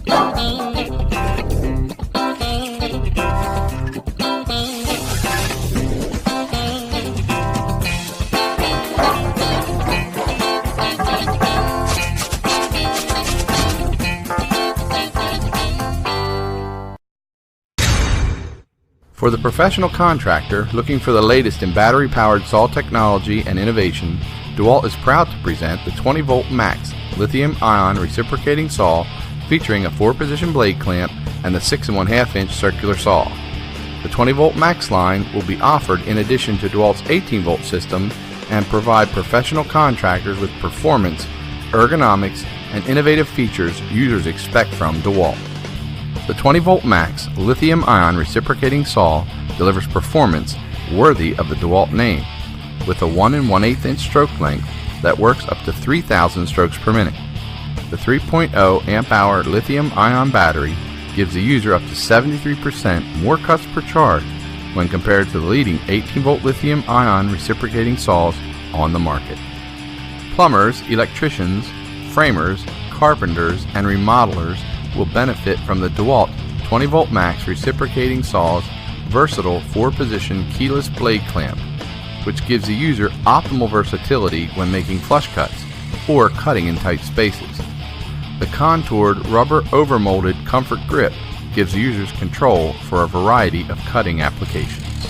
For the professional contractor looking for the latest in battery-powered saw technology and innovation, DEWALT is proud to present the 20V Max lithium-ion reciprocating saw featuring a 4-position blade clamp and the 6 1/2 inch circular saw. The 20V Max line will be offered in addition to DEWALT's 18V system and provide professional contractors with performance, ergonomics, and innovative features users expect from DEWALT. The 20V Max lithium-ion reciprocating saw delivers performance worthy of the DEWALT name, with a 1 1/8 inch stroke length that works up to 3,000 strokes per minute. The 3.0 amp-hour lithium-ion battery gives the user up to 73% more cuts per charge when compared to the leading 18V lithium-ion reciprocating saws on the market. Plumbers, electricians, framers, carpenters, and remodelers will benefit from the DEWALT 20V Max reciprocating saw's versatile 4-position keyless blade clamp, which gives the user optimal versatility when making flush cuts or cutting in tight spaces. The contoured rubber overmolded comfort grip gives users control for a variety of cutting applications.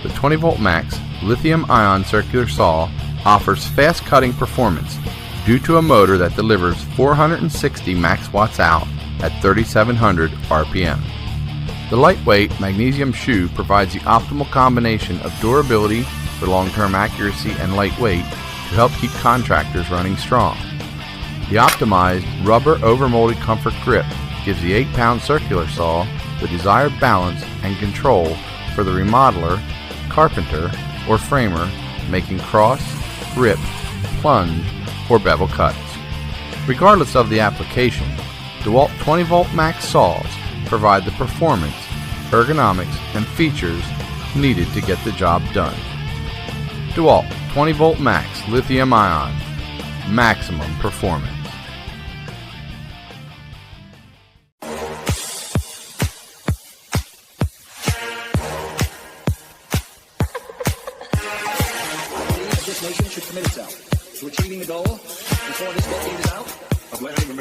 The 20V Max lithium-ion circular saw offers fast cutting performance due to a motor that delivers 460 max watts out at 3,700 RPM. The lightweight magnesium shoe provides the optimal combination of durability for long-term accuracy and lightweight to help keep contractors running strong. The optimized rubber overmolded comfort grip gives the 8-pound circular saw the desired balance and control for the remodeler, carpenter, or framer making cross, rip, plunge, or bevel cuts. Regardless of the application, DEWALT 20V Max saws provide the performance, ergonomics, and features needed to get the job done. DEWALT 20V Max lithium-ion, maximum performance. This nation should commit itself to achieving the goal before this decade is out of letting the